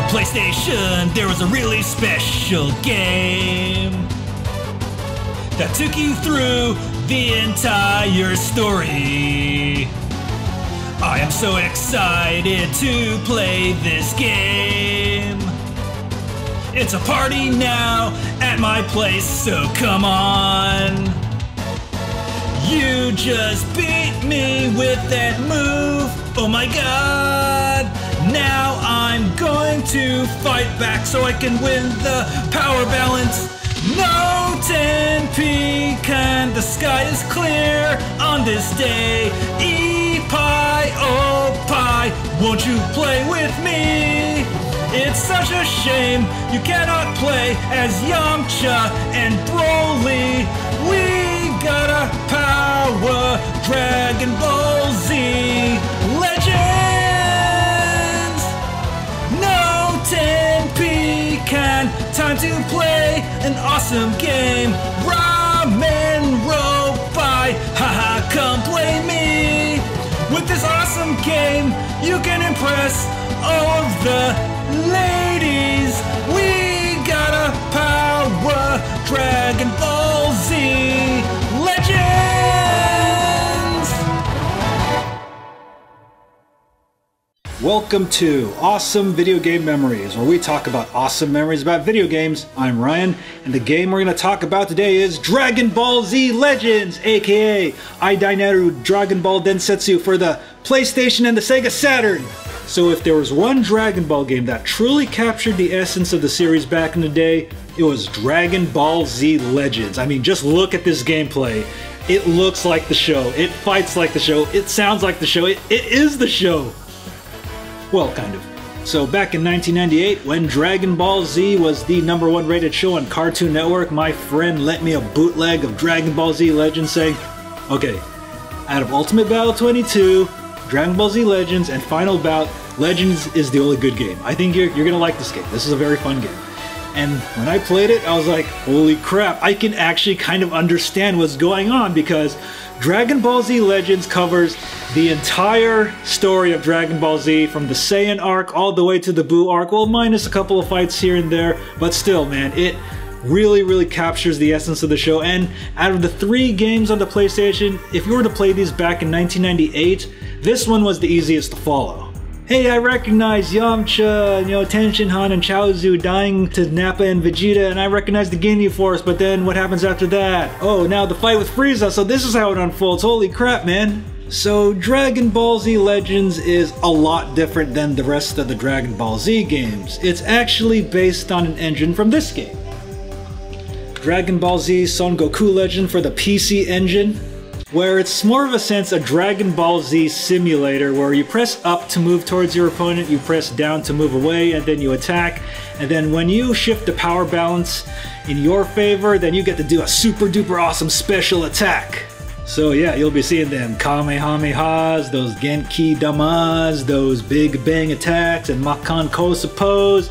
PlayStation, there was a really special game that took you through the entire story. I am so excited to play this game. It's a party now at my place, so come on. You just beat me with that move. Oh my god. Now I'm going to fight back so I can win the power balance. No 10 pecan, the sky is clear on this day. IPPAI, OPPAI, won't you play with me? It's such a shame you cannot play as Yamcha and Broly. We gotta power Dragon Ball Z Legends. No 10 pecan, time to play an awesome game. Ramen Robai, haha, come play me. With this awesome game, you can impress all of the ladies. We gotta power Dragon Ball Z Legends. Welcome to Awesome Video Game Memories, where we talk about awesome memories about video games. I'm Ryan, and the game we're going to talk about today is Dragon Ball Z Legends, aka Idainaru Dragonball Densetsu for the PlayStation and the Sega Saturn. So if there was one Dragon Ball game that truly captured the essence of the series back in the day, it was Dragon Ball Z Legends. I mean, just look at this gameplay. It looks like the show, it fights like the show, it sounds like the show, it is the show. Well, kind of. So back in 1998, when Dragon Ball Z was the #1 rated show on Cartoon Network, my friend lent me a bootleg of Dragon Ball Z Legends saying, okay, out of Ultimate Battle 22, Dragon Ball Z Legends, and Final Bout, Legends is the only good game. I think you're gonna like this game. This is a very fun game. And when I played it, I was like, holy crap, I can actually kind of understand what's going on, because Dragon Ball Z Legends covers the entire story of Dragon Ball Z, from the Saiyan arc all the way to the Buu arc, well, minus a couple of fights here and there, but still, man, it really captures the essence of the show. And out of the 3 games on the PlayStation, if you were to play these back in 1998, this one was the easiest to follow. Hey, I recognize Yamcha, Tenshinhan and Chaozu dying to Nappa and Vegeta, and I recognize the Ginyu Force, but then what happens after that? Oh, now the fight with Frieza, so this is how it unfolds. Holy crap, man. So Dragon Ball Z Legends is a lot different than the rest of the Dragon Ball Z games. It's actually based on an engine from this game. Dragon Ball Z Son Goku Legend for the PC engine, where it's more of a sense a Dragon Ball Z simulator where you press up to move towards your opponent, you press down to move away, and then you attack. And then when you shift the power balance in your favor, then you get to do a super duper awesome special attack. So yeah, you'll be seeing them Kamehamehas, those Genki Damas, those Big Bang attacks, and Makan Kosa pose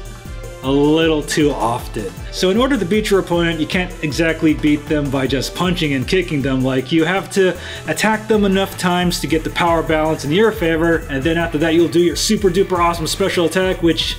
a little too often. So in order to beat your opponent, you can't exactly beat them by just punching and kicking them. Like, you have to attack them enough times to get the power balance in your favor, and then after that you'll do your super duper awesome special attack, which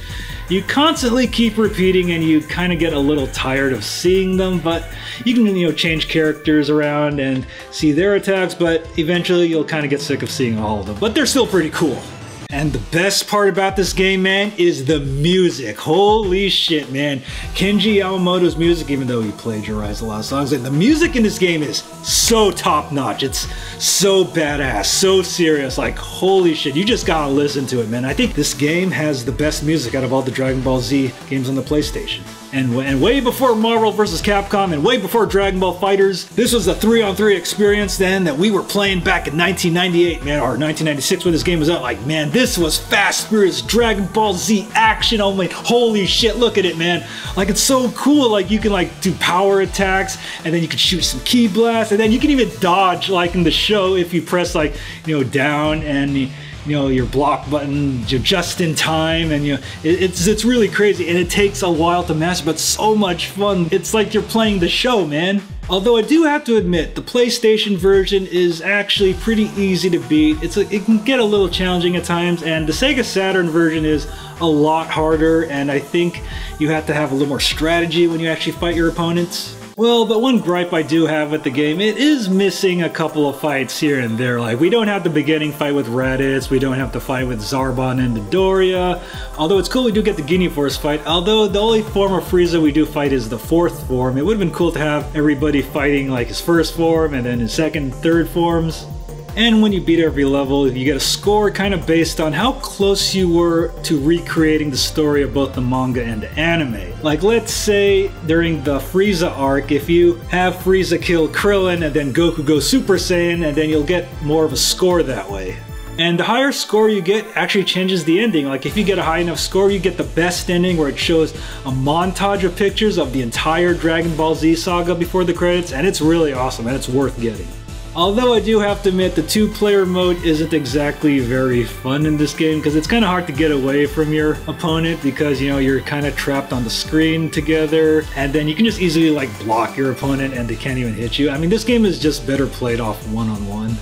you constantly keep repeating, and you kind of get a little tired of seeing them, but you can, change characters around and see their attacks, but eventually you'll kind of get sick of seeing all of them. But they're still pretty cool. And the best part about this game, man, is the music. Holy shit, man. Kenji Yamamoto's music, even though he plagiarized a lot of songs, and the music in this game is so top-notch. It's so badass, so serious. Like, holy shit, you just gotta listen to it, man. I think this game has the best music out of all the Dragon Ball Z games on the PlayStation. And way before Marvel vs. Capcom, and way before Dragon Ball FighterZ, this was a 3-on-3 experience then that we were playing back in 1998, man, or 1996 when this game was out. Like, man, this was fast, furious Dragon Ball Z action. Oh my, holy shit, look at it, man. Like, it's so cool. Like, you can do power attacks, and then you can shoot some ki blasts, and then you can even dodge, like in the show, if you press down and your block button, you're just in time, and it's really crazy, and it takes a while to master, but so much fun. It's like you're playing the show, man. Although I do have to admit, the PlayStation version is actually pretty easy to beat. It can get a little challenging at times, and the Sega Saturn version is a lot harder, and I think you have to have a little more strategy when you actually fight your opponents. Well, but one gripe I do have with the game, it is missing a couple of fights here and there. Like, we don't have the beginning fight with Raditz, we don't have to fight with Zarbon and Dodoria. Although it's cool we do get the Guinea Force fight, although the only form of Frieza we do fight is the 4th form. It would have been cool to have everybody fighting like his 1st form and then his 2nd, 3rd forms. And when you beat every level, you get a score kind of based on how close you were to recreating the story of both the manga and the anime. Like, let's say during the Frieza arc, if you have Frieza kill Krillin and then Goku goes Super Saiyan, and then you'll get more of a score that way. And the higher score you get actually changes the ending. Like, if you get a high enough score, you get the best ending where it shows a montage of pictures of the entire Dragon Ball Z Saga before the credits, and it's really awesome and it's worth getting. Although I do have to admit, the 2-player mode isn't exactly very fun in this game because it's kind of hard to get away from your opponent because, you know, you're kind of trapped on the screen together, and then you can just easily like block your opponent and they can't even hit you. I mean, this game is just better played off one-on-one.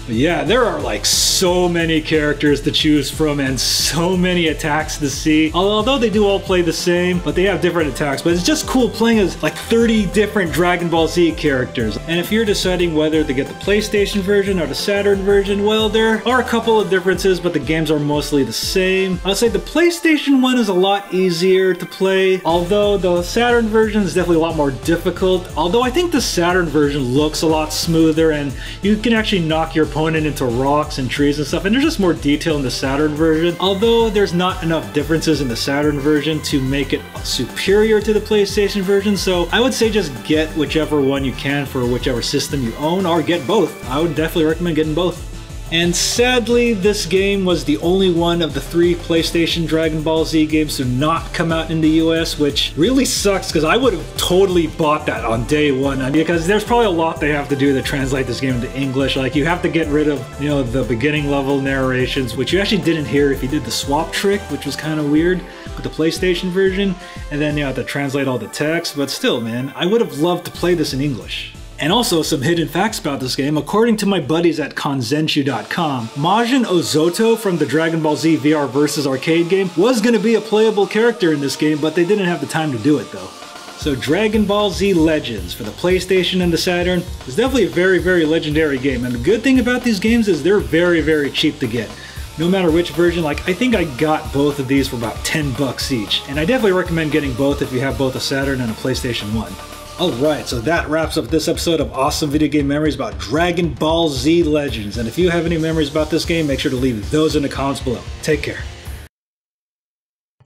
But yeah, there are like so many characters to choose from and so many attacks to see. Although they do all play the same, but they have different attacks. But it's just cool playing as like 30 different Dragon Ball Z characters. And if you're deciding whether to get the PlayStation version or the Saturn version, well, there are a couple of differences, but the games are mostly the same. I'll say the PlayStation one is a lot easier to play, although the Saturn version is definitely a lot more difficult. Although I think the Saturn version looks a lot smoother and you can actually knock your opponent into rocks and trees and stuff, and there's just more detail in the Saturn version. Although there's not enough differences in the Saturn version to make it superior to the PlayStation version, so I would say just get whichever one you can for whichever system you own, or get both. I would definitely recommend getting both. And sadly, this game was the only one of the 3 PlayStation Dragon Ball Z games to not come out in the US, which really sucks because I would have totally bought that on day one, because there's probably a lot they have to do to translate this game into English. Like, you have to get rid of, you know, the beginning level narrations, which you actually didn't hear if you did the swap trick, which was kind of weird with the PlayStation version, and then you have to translate all the text. But still, man, I would have loved to play this in English. And also some hidden facts about this game. According to my buddies at Kanzenshu.com, Majin Ozoto from the Dragon Ball Z VR Versus arcade game was going to be a playable character in this game, but they didn't have the time to do it though. So Dragon Ball Z Legends for the PlayStation and the Saturn is definitely a very, very legendary game. And the good thing about these games is they're very, very cheap to get. No matter which version, like I think I got both of these for about 10 bucks each. And I definitely recommend getting both if you have both a Saturn and a PlayStation 1. Alright, so that wraps up this episode of Awesome Video Game Memories about Dragon Ball Z Legends. And if you have any memories about this game, make sure to leave those in the comments below. Take care.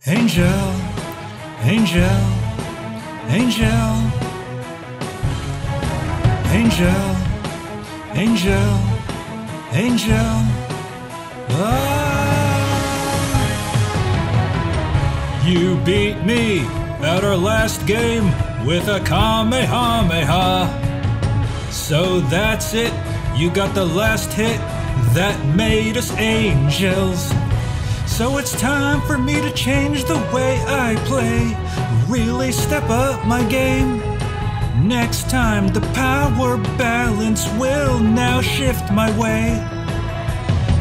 Angel, angel, angel, angel, angel, angel. Ah. You beat me at our last game with a Kamehameha. So that's it, you got the last hit that made us angels. So it's time for me to change the way I play, really step up my game. Next time the power balance will now shift my way.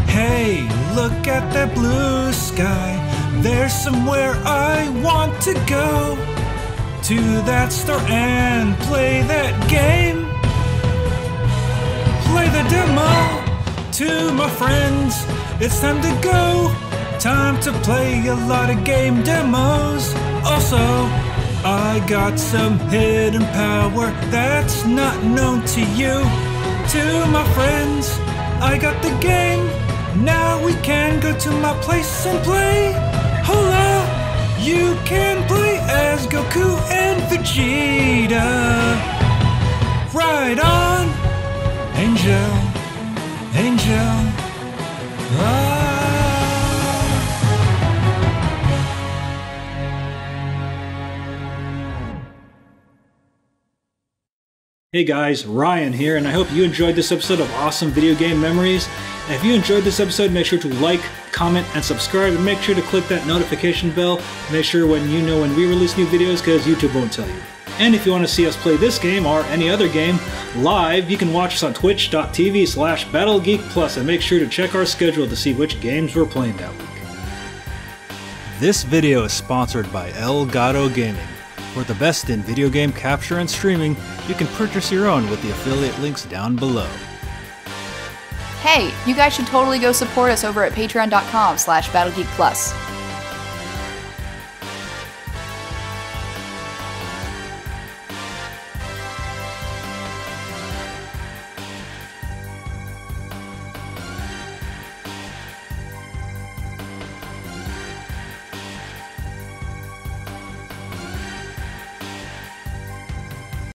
Hey, look at that blue sky, there's somewhere I want to go. To that store and play that game. Play the demo to my friends. It's time to go. Time to play a lot of game demos. Also, I got some hidden power that's not known to you. To my friends, I got the game. Now we can go to my place and play. Hola! You can play as Goku and Vegeta. Right on, Angel, Angel. Ah. Hey guys, Ryan here, and I hope you enjoyed this episode of Awesome Video Game Memories. And if you enjoyed this episode, make sure to like, comment, and subscribe, and make sure to click that notification bell. Make sure when you know when we release new videos, because YouTube won't tell you. And if you want to see us play this game or any other game live, you can watch us on twitch.tv/BattleGeek+, and make sure to check our schedule to see which games we're playing that week. This video is sponsored by Elgato Gaming. For the best in video game capture and streaming, you can purchase your own with the affiliate links down below. Hey, you guys should totally go support us over at patreon.com/BattleGeek+.